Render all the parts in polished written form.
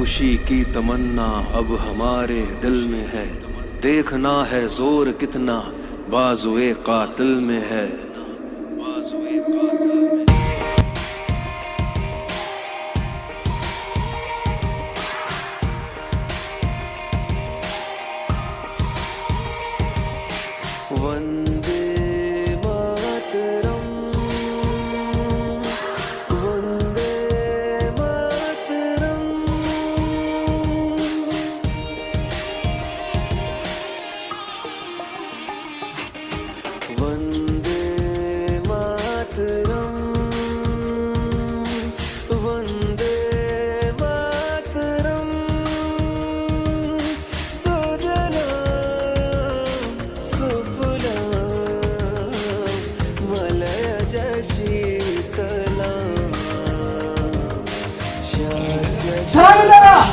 खामोशी की तमन्ना अब हमारे दिल में है। देखना है जोर कितना बाजुए कातिल में है। वंदे मातरम, वंदे मातरम। वंदे मातरम, वंदे मातरम। सुजलां सुफलां मलयज शीतलां शास्य श्यामलां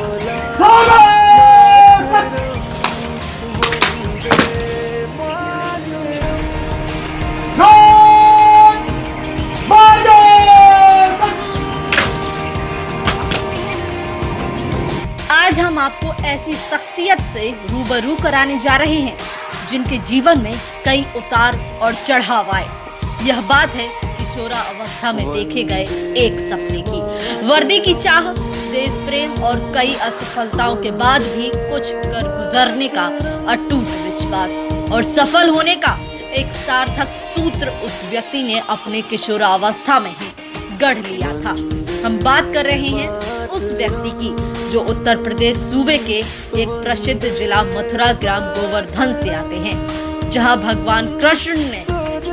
आज हम आपको ऐसी शख्सियत से रूबरू कराने जा रहे हैं जिनके जीवन में कई उतार और चढ़ाव आए। यह बात है किशोरा अवस्था में देखे गए एक सपने की। वर्दी की चाह, देश प्रेम और कई असफलताओं के बाद भी कुछ कर गुजरने का अटूट विश्वास और सफल होने का एक सार्थक सूत्र उस व्यक्ति ने अपने किशोरावस्था में ही गढ़ लिया था। हम बात कर रहे हैं उस व्यक्ति की जो उत्तर प्रदेश सूबे के एक प्रसिद्ध जिला मथुरा ग्राम गोवर्धन से आते हैं, जहां भगवान कृष्ण ने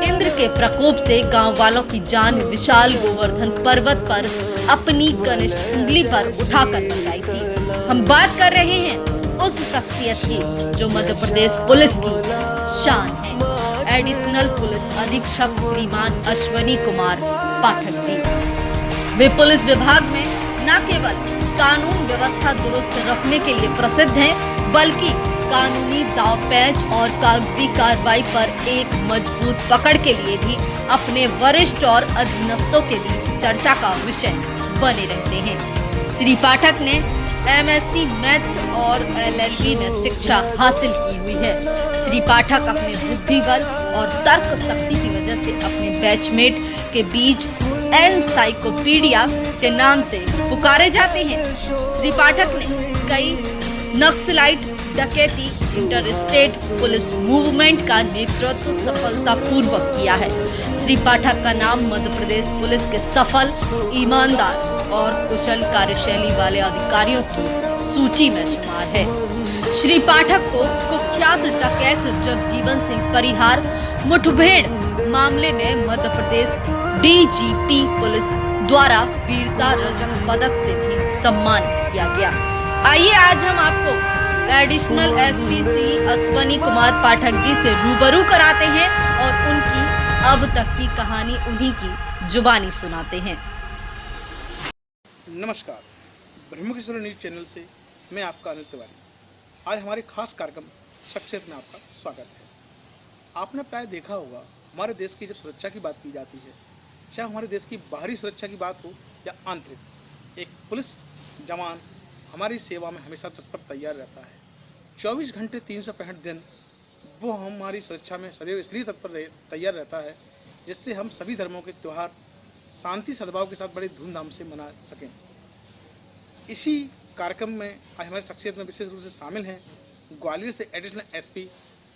इंद्र के प्रकोप से गांव वालों की जान विशाल गोवर्धन पर्वत पर अपनी कनिष्ठ उंगली पर उठाकर बचाई थी। हम बात कर रहे हैं उस शख्सियत की जो मध्य प्रदेश पुलिस की शान है, एडिशनल पुलिस अधीक्षक श्रीमान अश्वनी कुमार पाठक जी। वे पुलिस विभाग में न केवल कानून व्यवस्था दुरुस्त रखने के लिए प्रसिद्ध हैं, बल्कि कानूनी दावपेच और कागजी कार्रवाई पर एक मजबूत पकड़ के लिए भी अपने वरिष्ठ और अधीनस्थों के बीच चर्चा का विषय बने रहते हैं। श्री पाठक ने MSc मैथ्स और LLB में शिक्षा हासिल की हुई है। श्री पाठक अपने बुद्धि बल और तर्क शक्ति की वजह से अपने बैचमेट के बीच एनसाइक्लोपीडिया के नाम से पुकारे जाते हैं। श्री पाठक ने कई नक्सलाइट, डकैती, इंटरस्टेट पुलिस मूवमेंट का नेतृत्व सफलतापूर्वक किया है। श्री पाठक का नाम मध्य प्रदेश पुलिस के सफल, ईमानदार और कुशल कार्यशैली वाले अधिकारियों की सूची में शुमार है। श्री पाठक को कुख्यात डकैत जगजीवन सिंह परिहार मुठभेड़ मामले में मध्य प्रदेश DGP पुलिस द्वारा वीरता रजक पदक से भी सम्मानित किया गया। आइए आज हम आपको एडिशनल SP श्री अश्वनी कुमार पाठक जी से रूबरू कराते हैं और उनकी अब तक की कहानी उन्हीं की जुबानी सुनाते हैं। नमस्कार, ब्रह्मकिशोर न्यूज चैनल से मैं आपका अनिल तिवारी। आज हमारे खास कार्यक्रम शख्सियत में आपका स्वागत है। आपने प्राय देखा होगा, हमारे देश की जब सुरक्षा की बात की जाती है, चाहे हमारे देश की बाहरी सुरक्षा की बात हो या आंतरिक, एक पुलिस जवान हमारी सेवा में हमेशा तत्पर तैयार रहता है। 24 घंटे 365 दिन वो हमारी सुरक्षा में सदैव इसलिए तत्पर तैयार रहता है जिससे हम सभी धर्मों के त्यौहार शांति सद्भाव के साथ बड़े धूमधाम से मना सकें। इसी कार्यक्रम में आज हमारी शख्सियत में विशेष रूप से शामिल हैं ग्वालियर से एडिशनल SP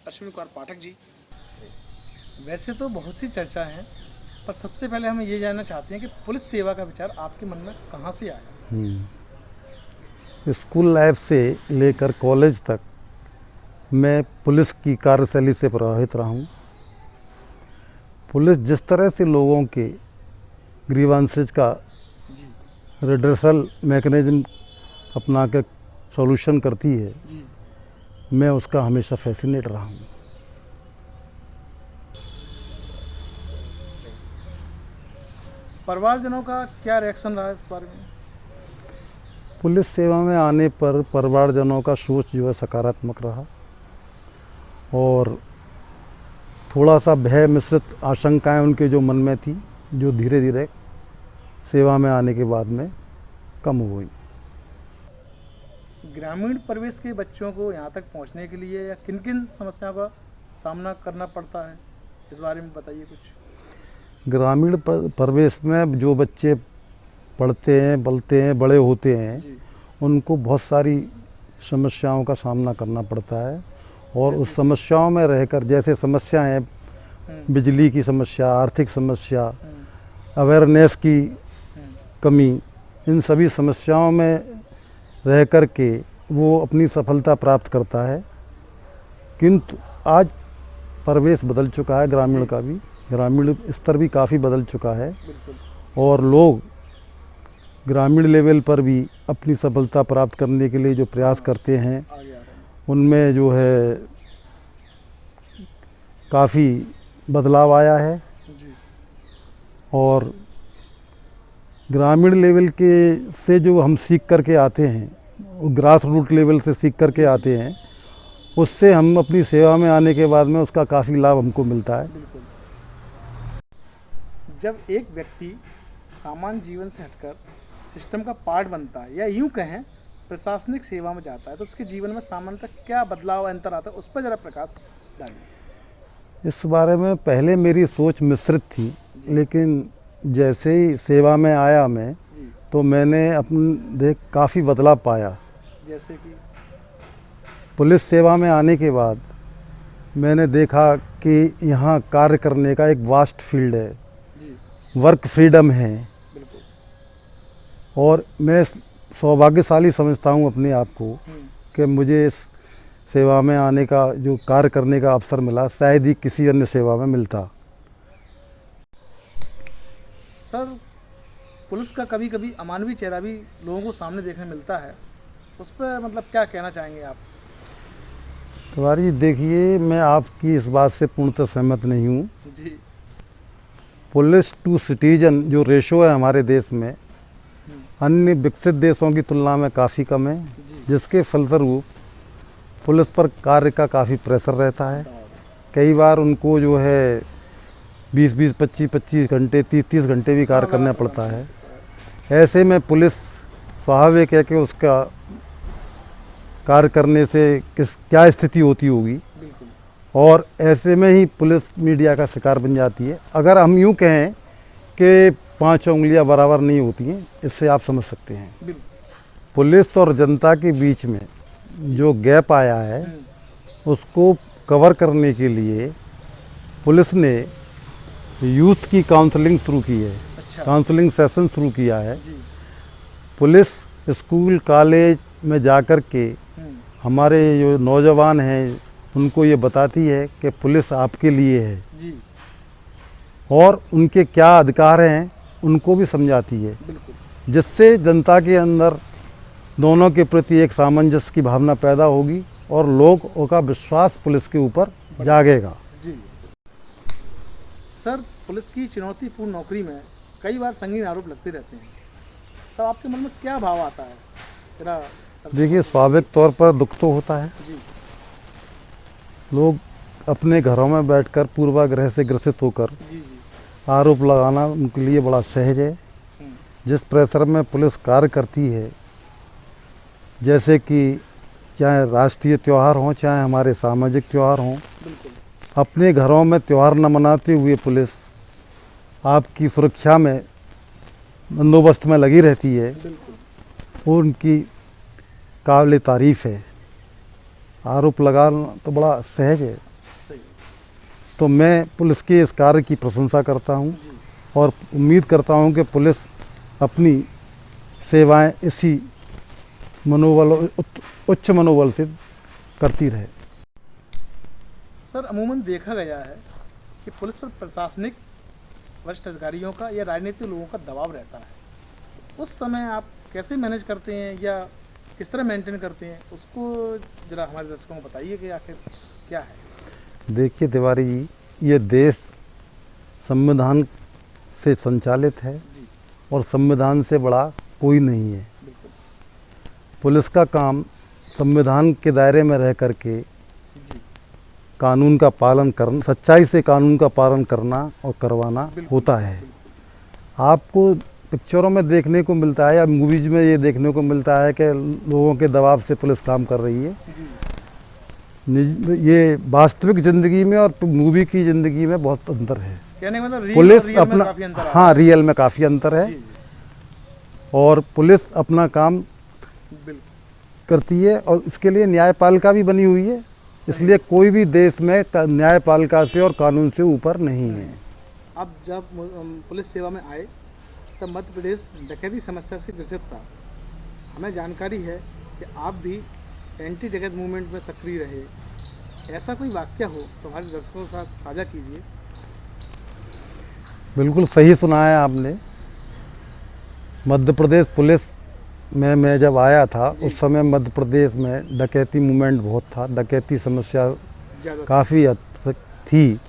अश्विनी कुमार पाठक जी। वैसे तो बहुत सी चर्चा है, पर सबसे पहले हम ये जानना चाहते हैं कि पुलिस सेवा का विचार आपके मन में कहाँ से आया? स्कूल लाइफ से लेकर कॉलेज तक मैं पुलिस की कार्यशैली से प्रभावित रहा हूँ। पुलिस जिस तरह से लोगों के ग्रीवांसेज का रिड्रेसल मैकेनिज्म अपना के सॉल्यूशन करती है, मैं उसका हमेशा फैसिनेट रहा हूँ। परिवारजनों का क्या रिएक्शन रहा इस बारे में? पुलिस सेवा में आने पर परिवारजनों का सोच जो है सकारात्मक रहा और थोड़ा सा भय मिश्रित आशंकाएं उनके जो मन में थी, जो धीरे धीरे सेवा में आने के बाद में कम हो गई। ग्रामीण परिवेश के बच्चों को यहाँ तक पहुँचने के लिए या किन किन समस्याओं का सामना करना पड़ता है, इस बारे में बताइए कुछ। ग्रामीण परिवेश में जो बच्चे पढ़ते हैं, पलते हैं, बड़े होते हैं, जी। उनको बहुत सारी समस्याओं का सामना करना पड़ता है। और उस समस्याओं में रहकर, जैसे समस्याएं हैं बिजली की समस्या, आर्थिक समस्या, अवेयरनेस की कमी, इन सभी समस्याओं में रह कर के वो अपनी सफलता प्राप्त करता है। किंतु आज परिवेश बदल चुका है, ग्रामीण का भी, ग्रामीण स्तर भी काफ़ी बदल चुका है और लोग ग्रामीण लेवल पर भी अपनी सफलता प्राप्त करने के लिए जो प्रयास करते हैं उनमें जो है काफ़ी बदलाव आया है। और ग्रामीण लेवल के से जो हम सीख करके आते हैं, ग्रास रूट लेवल से सीख करके आते हैं, उससे हम अपनी सेवा में आने के बाद में उसका काफ़ी लाभ हमको मिलता है। जब एक व्यक्ति सामान्य जीवन से हटकर सिस्टम का पार्ट बनता है या यूं कहें प्रशासनिक सेवा में जाता है, तो उसके जीवन में सामान्यतः क्या बदलाव अंतर आता है, उस पर ज़रा प्रकाश डालिए। इस बारे में पहले मेरी सोच मिश्रित थी, लेकिन जैसे ही सेवा में आया मैं, तो मैंने अपने काफ़ी बदलाव पाया। जैसे कि पुलिस सेवा में आने के बाद मैंने देखा कि यहाँ कार्य करने का एक वास्ट फील्ड है, वर्क फ्रीडम है। और मैं सौभाग्यशाली समझता हूँ अपने आप को कि मुझे इस सेवा में आने का, जो कार्य करने का अवसर मिला, शायद ही किसी अन्य सेवा में मिलता। सर, पुलिस का कभी कभी अमानवीय चेहरा भी लोगों को सामने देखने मिलता है, उस पर मतलब क्या कहना चाहेंगे आप? तिवारी, देखिए, मैं आपकी इस बात से पूर्णतः सहमत नहीं हूँ जी। पुलिस टू सिटीजन जो रेशो है हमारे देश में, अन्य विकसित देशों की तुलना में काफ़ी कम है, जिसके फलस्वरूप पुलिस पर कार्य का काफ़ी प्रेशर रहता है। कई बार उनको जो है 20-20, 25-25 घंटे, 30-30 घंटे भी कार्य करना पड़ता है। ऐसे में पुलिस स्वाभाविक है कि उसका कार्य करने से क्या स्थिति होती होगी, और ऐसे में ही पुलिस मीडिया का शिकार बन जाती है। अगर हम यूँ कहें कि 5 उंगलियां बराबर नहीं होती हैं, इससे आप समझ सकते हैं। पुलिस और जनता के बीच में जो गैप आया है, उसको कवर करने के लिए पुलिस ने यूथ की काउंसलिंग शुरू की है। काउंसलिंग सेशन शुरू किया है। पुलिस स्कूल कॉलेज में जाकर के हमारे जो नौजवान हैं उनको ये बताती है कि पुलिस आपके लिए है और उनके क्या अधिकार हैं उनको भी समझाती है, जिससे जनता के अंदर दोनों के प्रति एक सामंजस्य की भावना पैदा होगी और लोगों का विश्वास पुलिस के ऊपर जागेगा। जी सर, पुलिस की चुनौतीपूर्ण नौकरी में कई बार संगीन आरोप लगते रहते हैं, तो आपके मन में क्या भाव आता है? देखिए, स्वाभाविक तौर पर दुख तो होता है। लोग अपने घरों में बैठकर पूर्वाग्रह से ग्रसित होकर आरोप लगाना उनके लिए बड़ा सहज है। जिस प्रेशर में पुलिस कार्य करती है, जैसे कि चाहे राष्ट्रीय त्यौहार हों, चाहे हमारे सामाजिक त्यौहार हों, अपने घरों में त्यौहार न मनाते हुए पुलिस आपकी सुरक्षा में बंदोबस्त में लगी रहती है, वो उनकी काबिल तारीफ़ है। आरोप लगाना तो बड़ा सहज है। तो मैं पुलिस के इस कार्य की प्रशंसा करता हूं और उम्मीद करता हूं कि पुलिस अपनी सेवाएं इसी मनोबल, उच्च मनोबल से करती रहे। सर, अमूमन देखा गया है कि पुलिस पर प्रशासनिक वरिष्ठ अधिकारियों का या राजनीतिक लोगों का दबाव रहता है। उस समय आप कैसे मैनेज करते हैं या किस तरह मेंटेन करते हैं, उसको जरा हमारे दर्शकों को बताइए कि आखिर क्या है। देखिए तिवारी जी, ये देश संविधान से संचालित है और संविधान से बड़ा कोई नहीं है। पुलिस का काम संविधान के दायरे में रह करके कानून का पालन करना, सच्चाई से कानून का पालन करना और करवाना होता है। आपको पिक्चरों में देखने को मिलता है या मूवीज में ये देखने को मिलता है कि लोगों के दबाव से पुलिस काम कर रही है। ये वास्तविक ज़िंदगी में और मूवी की ज़िंदगी में बहुत अंतर है। कहने का मतलब पुलिस अपना, हाँ, रियल में काफ़ी अंतर है। और पुलिस अपना काम करती है और इसके लिए न्यायपालिका भी बनी हुई है, इसलिए कोई भी देश में न्यायपालिका से और कानून से ऊपर नहीं है। अब जब पुलिस सेवा में आए तब मध्य प्रदेश डकैती समस्या से ग्रसित था। हमें जानकारी है कि आप भी एंटी डकैत मूवमेंट में सक्रिय रहे। ऐसा कोई वाक्य हो तो हमारे दर्शकों के साथ साझा कीजिए। बिल्कुल सही सुना है आपने। मध्य प्रदेश पुलिस में मैं जब आया था उस समय मध्य प्रदेश में डकैती मूवमेंट बहुत था, डकैती समस्या काफ़ी हद तक थी।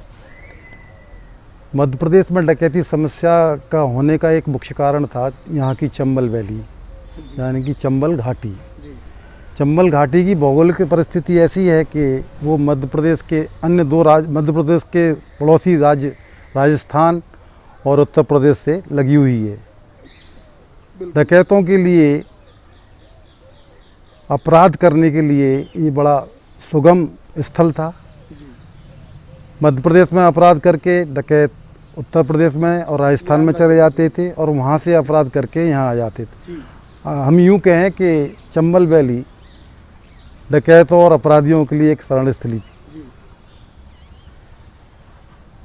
मध्य प्रदेश में डकैती समस्या का होने का एक मुख्य कारण था यहाँ की चंबल वैली, यानी कि चंबल घाटी। चंबल घाटी की भौगोलिक परिस्थिति ऐसी है कि वो मध्य प्रदेश के अन्य दो मध्य प्रदेश के पड़ोसी राज्य राजस्थान और उत्तर प्रदेश से लगी हुई है। डकैतों के लिए, अपराध करने के लिए ये बड़ा सुगम स्थल था। मध्य प्रदेश में अपराध करके डकैत उत्तर प्रदेश में और राजस्थान में चले जाते थे और वहाँ से अपराध करके यहाँ आ जाते थे। हम यूँ कहें कि चंबल वैली डकैतों और अपराधियों के लिए एक शरण स्थली थी।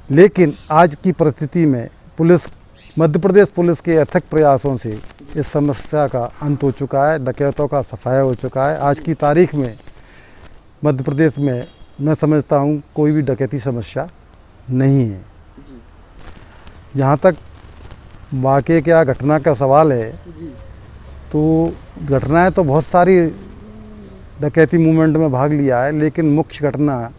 लेकिन आज की परिस्थिति में मध्य प्रदेश पुलिस के अथक प्रयासों से इस समस्या का अंत हो चुका है, डकैतों का सफाया हो चुका है। आज की तारीख में मध्य प्रदेश में मैं समझता हूँ कोई भी डकैती समस्या नहीं है। जहाँ तक वाक़े क्या घटना का सवाल है, तो घटनाएं तो बहुत सारी डकैती मूवमेंट में भाग लिया है, लेकिन मुख्य घटना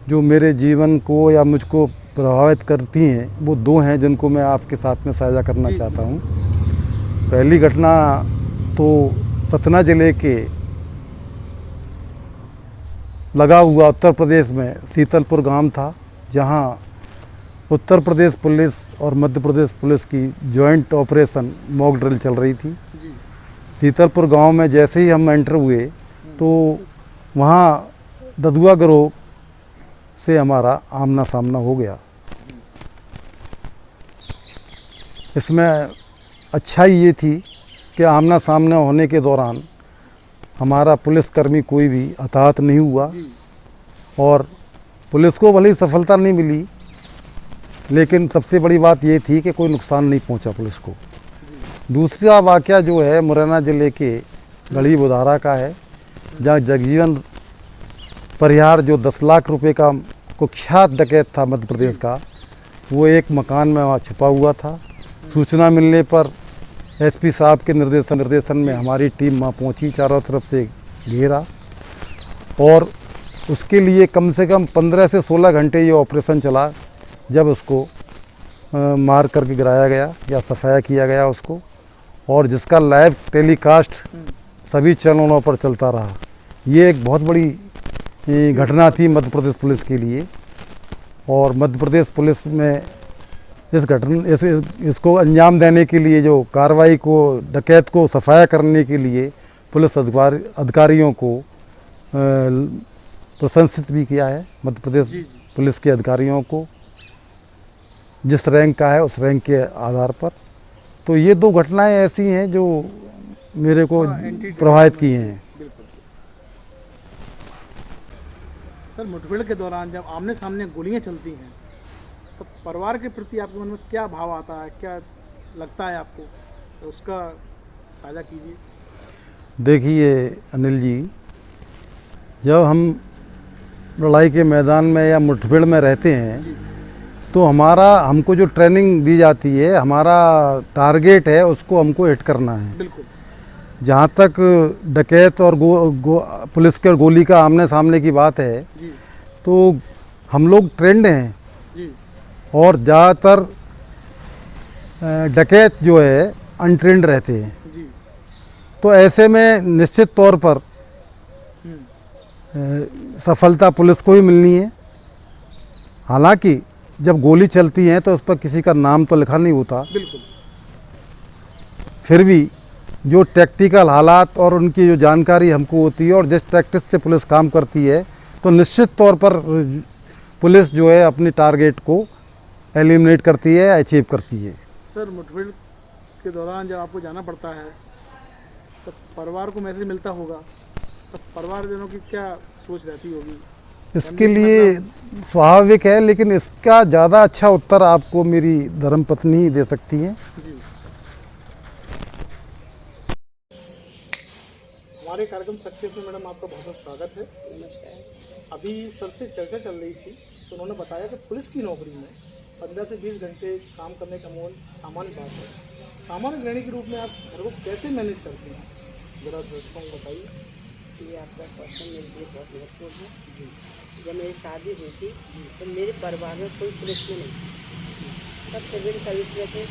जो मेरे जीवन को या मुझको प्रभावित करती हैं वो दो हैं जिनको मैं आपके साथ में साझा करना चाहता हूँ। पहली घटना तो सतना जिले के लगा हुआ उत्तर प्रदेश में शीतलपुर गांव था, जहां उत्तर प्रदेश पुलिस और मध्य प्रदेश पुलिस की जॉइंट ऑपरेशन मॉक ड्रिल चल रही थी। शीतलपुर गांव में जैसे ही हम एंटर हुए तो वहां ददुआ गिरोह से हमारा आमना सामना हो गया। इसमें अच्छाई ये थी कि आमना सामना होने के दौरान हमारा पुलिसकर्मी कोई भी हताहत नहीं हुआ और पुलिस को भले ही सफलता नहीं मिली, लेकिन सबसे बड़ी बात ये थी कि कोई नुकसान नहीं पहुंचा पुलिस को। दूसरा वाक़या जो है मुरैना ज़िले के गढ़ी बुधारा का है, जहाँ जगजीवन परिहार जो 10 लाख रुपए का कुख्यात डकैत था मध्य प्रदेश का, वो एक मकान में वहाँ छुपा हुआ था। सूचना मिलने पर एसपी साहब के निर्देशन में हमारी टीम वहाँ पहुँची, चारों तरफ से घेरा और उसके लिए कम से कम 15 से 16 घंटे ये ऑपरेशन चला, जब उसको मार करके गिराया गया या सफाया किया गया उसको, और जिसका लाइव टेलीकास्ट सभी चैनलों पर चलता रहा। ये एक बहुत बड़ी घटना थी मध्य प्रदेश पुलिस के लिए। और मध्य प्रदेश पुलिस में इसको अंजाम देने के लिए, जो कार्रवाई को, डकैत को सफाया करने के लिए पुलिस अधिकारियों को प्रशंसित भी किया है। मध्य प्रदेश पुलिस के अधिकारियों को जिस रैंक का है उस रैंक के आधार पर। तो ये दो घटनाएं ऐसी हैं जो मेरे को प्रभावित की हैं। सर, मुठभेड़ के दौरान जब आमने सामने गोलियां चलती हैं तो परिवार के प्रति आपके मन में क्या भाव आता है, क्या लगता है आपको, तो उसका साझा कीजिए। देखिए अनिल जी, जब हम लड़ाई के मैदान में या मुठभेड़ में रहते हैं तो हमको जो ट्रेनिंग दी जाती है, हमारा टारगेट है उसको हमको हिट करना है। बिल्कुल। जहाँ तक डकैत और पुलिस के और गोली का आमने सामने की बात है तो हम लोग ट्रेंड हैं और ज़्यादातर डकैत जो है अनट्रेंड रहते हैं। तो ऐसे में निश्चित तौर पर सफलता पुलिस को ही मिलनी है। हालांकि जब गोली चलती है तो उस पर किसी का नाम तो लिखा नहीं होता, बिल्कुल। फिर भी जो टैक्टिकल हालात और उनकी जो जानकारी हमको होती है और जिस प्रैक्टिस से पुलिस काम करती है, तो निश्चित तौर पर पुलिस जो है अपने टारगेट को एलिमिनेट करती है, अचीव करती है। सर, मुठभेड़ के दौरान जब आपको जाना पड़ता है तो परिवार को मैसेज मिलता होगा, तो परिवारजनों की क्या सोच रहती होगी? इसके लिए स्वाभाविक है, लेकिन इसका ज़्यादा अच्छा उत्तर आपको मेरी धर्मपत्नी ही दे सकती हैं। जी, हमारे कार्यक्रम सक्सेस में मैडम आपका बहुत बहुत स्वागत है। नमस्कार। अभी सर से चर्चा चल रही थी तो उन्होंने बताया कि पुलिस की नौकरी में 15 से 20 घंटे काम करने का मोल सामान्य बात है। सामान्य गृहिणी के रूप में आप घर को कैसे मैनेज करते हैं, ज़रा दर्शकों को बताइए। ये आपका क्वेश्चन मेरे लिए बहुत महत्वपूर्ण है। जब मेरी शादी हुई थी तो मेरे परिवार में कोई पुलिस में नहीं, सब सिविल सर्विस में थे,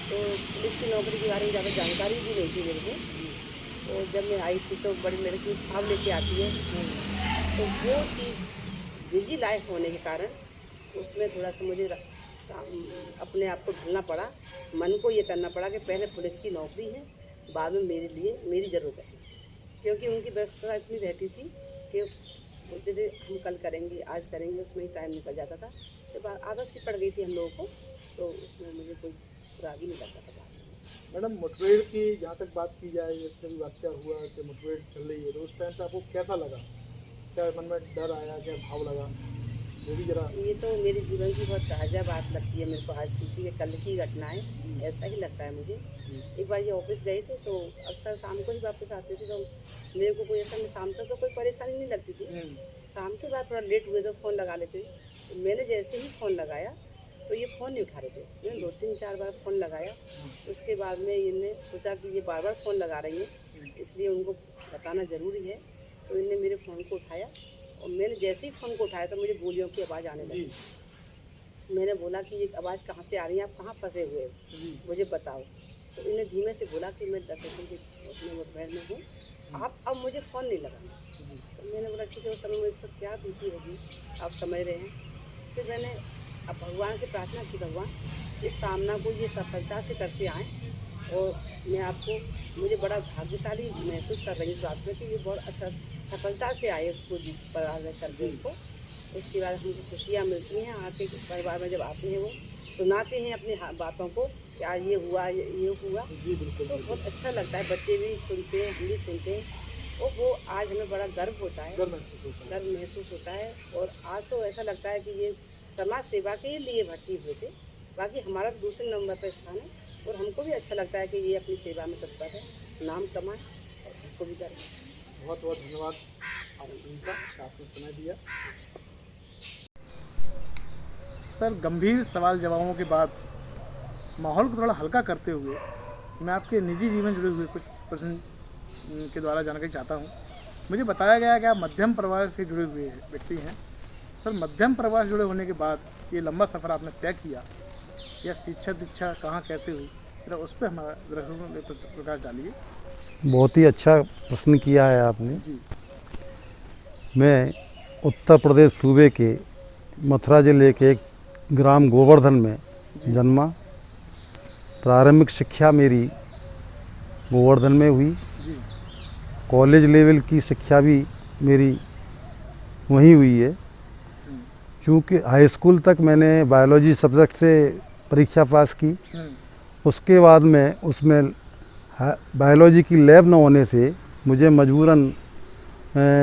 तो पुलिस की नौकरी के बारे में ज़्यादा जानकारी भी नहीं थी मेरे को। तो जब मैं आई थी तो बड़ी लड़की भाव लेके आती है, तो वो चीज़ बिजी लाइफ होने के कारण उसमें थोड़ा सा मुझे अपने आप को ढलना पड़ा। मन को ये करना पड़ा कि पहले पुलिस की नौकरी है, बाद में मेरे लिए मेरी ज़रूरत है, क्योंकि उनकी व्यवस्था इतनी रहती थी कि बोलते थे हम कल करेंगे, आज करेंगे, उसमें ही टाइम निकल जाता था। जब आदत सी पड़ गई थी हम लोगों को, तो उसमें मुझे कोई राग ही नहीं लगता था। मैडम, मुठभेड़ की जहाँ तक बात की जाए, जैसे भी वाक्य हुआ कि मुठभेड़ चल रही है, तो उस टाइम पे आपको कैसा लगा? क्या मन में डर आया, क्या भाव लगा, वो भी जरा। ये तो मेरे जीवन की बहुत ताज़ा बात लगती है मेरे को, आज किसी के कल की घटना है, ऐसा ही लगता है मुझे। एक बार ये ऑफिस गए थे तो अक्सर शाम को ही वापस आते थे, तो मेरे को कोई ऐसा में शाम तक तो कोई परेशानी नहीं लगती थी। शाम के बाद थोड़ा लेट हुए तो फ़ोन लगा लेते। तो मैंने जैसे ही फ़ोन लगाया तो ये फ़ोन नहीं उठा रहे थे। मैंने 2-3-4 बार फ़ोन लगाया, उसके बाद में इनने सोचा कि ये बार बार फ़ोन लगा रही है, इसलिए उनको बताना ज़रूरी है। तो इनने मेरे फ़ोन को उठाया और मैंने जैसे ही फ़ोन को उठाया तो मुझे गोलियों की आवाज़ आने लगी। मैंने बोला कि ये आवाज़ कहाँ से आ रही है, आप कहाँ फंसे हुए हो, मुझे बताओ। तो इन्हें धीमे से बोला कि मैं दरअसल के अपने मुठभेड़ में हूँ, आप अब मुझे फ़ोन नहीं लगाना। तो मैंने बोला ठीक है, उस समय मुझ पर क्या बीती होगी आप समझ रहे हैं। फिर मैंने अब भगवान से प्रार्थना की, भगवान इस सामना को ये सफलता से करते आएँ, और मैं आपको, मुझे बड़ा भाग्यशाली महसूस कर रही हूँ इस बात में कि ये बहुत अच्छा सफलता से आए उसको जीत पर करके उसको। उसके बाद हमको खुशियाँ मिलती हैं, आके परिवार में जब आते हैं वो सुनाते हैं अपनी बातों को कि आज ये हुआ, ये हुआ। जी बिल्कुल, तो बहुत अच्छा लगता है, बच्चे भी सुनते हैं, हम भी सुनते हैं, और वो आज हमें बड़ा गर्व होता है, गर्व महसूस होता है। और आज तो ऐसा लगता है कि ये समाज सेवा के लिए भर्ती हुए थे, बाकी हमारा दूसरे नंबर पर स्थान है, और हमको भी अच्छा लगता है कि ये अपनी सेवा में तत्पर है, नाम कमाए और हमको भी गर्व है। बहुत बहुत धन्यवाद आपका, आपने समय दिया। सर, गंभीर सवाल जवाबों के बाद माहौल को थोड़ा हल्का करते हुए मैं आपके निजी जीवन जुड़े हुए कुछ प्रश्न के द्वारा जानकारी चाहता हूँ। मुझे बताया गया कि आप मध्यम परिवार से जुड़े हुए व्यक्ति हैं। सर, मध्यम परिवार से जुड़े होने के बाद ये लंबा सफ़र आपने तय किया, या शिक्षा दीक्षा कहाँ कैसे हुई, जरा उस पर हमारा दर्शकों में प्रकाश डालिए। बहुत ही अच्छा प्रश्न किया है आपने। जी, मैं उत्तर प्रदेश सूबे के मथुरा जिले के एक ग्राम गोवर्धन में जन्मा। प्रारंभिक शिक्षा मेरी गोवर्धन में हुई। जी, कॉलेज लेवल की शिक्षा भी मेरी वहीं हुई है। चूँकि हाई स्कूल तक मैंने बायोलॉजी सब्जेक्ट से परीक्षा पास की, उसके बाद में उसमें बायोलॉजी की लैब न होने से मुझे मजबूरन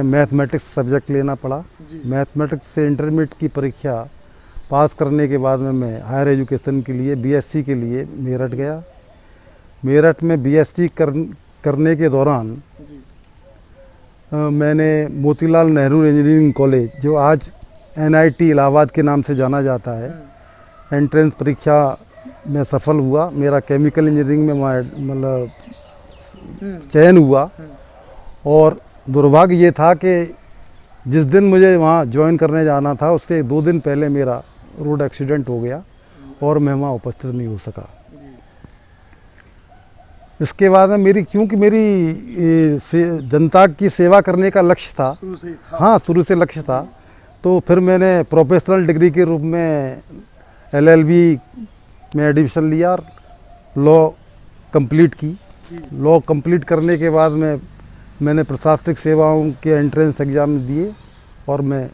मैथमेटिक्स सब्जेक्ट लेना पड़ा। मैथमेटिक्स से इंटरमीडिएट की परीक्षा पास करने के बाद में मैं हायर एजुकेशन के लिए बीएससी के लिए मेरठ गया। मेरठ में बीएससी करने के दौरान मैंने मोतीलाल नेहरू इंजीनियरिंग कॉलेज, जो आज एनआईटी इलाहाबाद के नाम से जाना जाता है, एंट्रेंस परीक्षा में सफल हुआ। मेरा केमिकल इंजीनियरिंग में मतलब चयन हुआ। और दुर्भाग्य ये था कि जिस दिन मुझे वहाँ ज्वाइन करने जाना था उससे 2 दिन पहले मेरा रोड एक्सीडेंट हो गया और मैं वहाँ उपस्थित नहीं हो सका। इसके बाद में क्योंकि मेरी जनता की सेवा करने का लक्ष्य था, हाँ शुरू से लक्ष्य था, तो फिर मैंने प्रोफेशनल डिग्री के रूप में LLB में एडमिशन लिया और लॉ कंप्लीट की। जी लॉ कंप्लीट करने के बाद मैंने प्रशासनिक सेवाओं के एंट्रेंस एग्ज़ाम दिए और मैं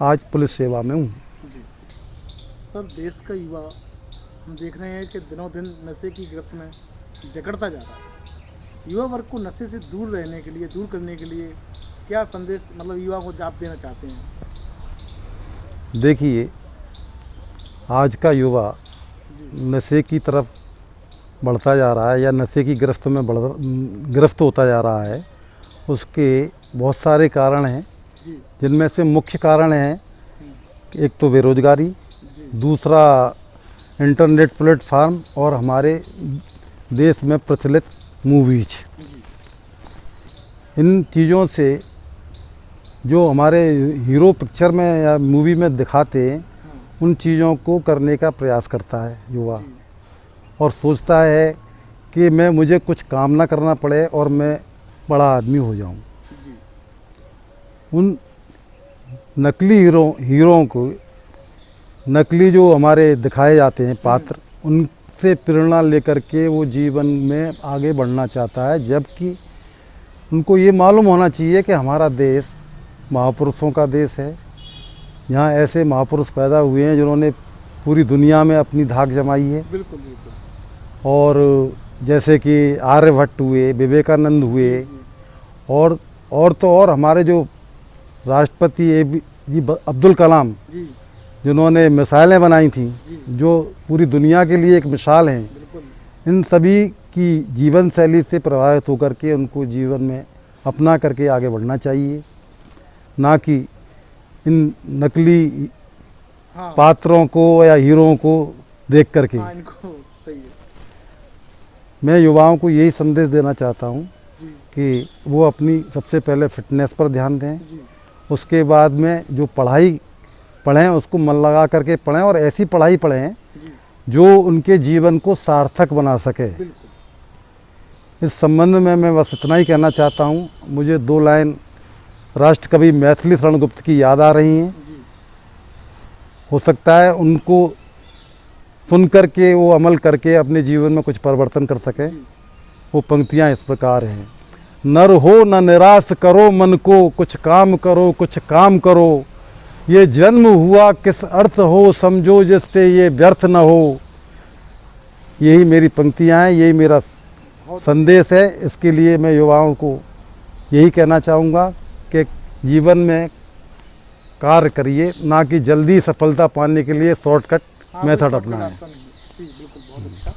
आज पुलिस सेवा में हूँ। जी सर, देश का युवा हम देख रहे हैं कि दिनों दिन नशे की गिरफ्त में जकड़ता जा रहा है। युवा वर्ग को नशे से दूर रहने के लिए, दूर करने के लिए क्या संदेश मतलब युवा को आप देना चाहते हैं? देखिए, आज का युवा जी नशे की तरफ बढ़ता जा रहा है या नशे की गिरफ्त में गिरफ्त होता जा रहा है। उसके बहुत सारे कारण हैं, जी जिनमें से मुख्य कारण है कि एक तो बेरोजगारी, जी दूसरा इंटरनेट प्लेटफार्म और हमारे देश में प्रचलित मूवीज। जी इन चीज़ों से जो हमारे हीरो पिक्चर में या मूवी में दिखाते हैं, उन चीज़ों को करने का प्रयास करता है युवा और सोचता है कि मुझे कुछ काम ना करना पड़े और मैं बड़ा आदमी हो जाऊं। जी उन नकली हीरों को, नकली जो हमारे दिखाए जाते हैं पात्र, उनसे प्रेरणा लेकर के वो जीवन में आगे बढ़ना चाहता है, जबकि उनको ये मालूम होना चाहिए कि हमारा देश महापुरुषों का देश है। यहाँ ऐसे महापुरुष पैदा हुए हैं जिन्होंने पूरी दुनिया में अपनी धाक जमाई है। बिल्कुल बिल्कुल। और जैसे कि आर्यभट्ट हुए, विवेकानंद हुए, जी और तो और हमारे जो राष्ट्रपति अब्दुल कलाम, जी जिन्होंने मिसाइलें बनाई थी, जी जो पूरी दुनिया के लिए एक मिसाल हैं, बिल्कुल। इन सभी की जीवन शैली से प्रभावित होकर के उनको जीवन में अपना करके आगे बढ़ना चाहिए, ना कि इन नकली हाँ पात्रों को या हीरों को देख करके। हाँ, इनको सही है। मैं युवाओं को यही संदेश देना चाहता हूँ जी कि वो अपनी सबसे पहले फिटनेस पर ध्यान दें, जी उसके बाद में जो पढ़ाई पढ़ें उसको मन लगा करके पढ़ें और ऐसी पढ़ाई पढ़ें जी जो उनके जीवन को सार्थक बना सके। बिल्कुल। इस संबंध में मैं बस इतना ही कहना चाहता हूँ। मुझे 2 लाइन राष्ट्रकवि मैथिली शरण गुप्त की याद आ रही हैं। जी हो सकता है उनको सुन करके वो अमल करके अपने जीवन में कुछ परिवर्तन कर सकें। जी वो पंक्तियाँ इस प्रकार हैं। नर हो न निराश करो मन को, कुछ काम करो कुछ काम करो, ये जन्म हुआ किस अर्थ हो, समझो जिससे ये व्यर्थ न हो। यही मेरी पंक्तियाँ हैं, यही मेरा संदेश है। इसके लिए मैं युवाओं को यही कहना चाहूँगा कि जीवन में कार्य करिए, ना कि जल्दी सफलता पाने के लिए शॉर्टकट हाँ, मेथड कोई अपनाएं। रास्ता नहीं है। जी बिल्कुल, बहुत अच्छा।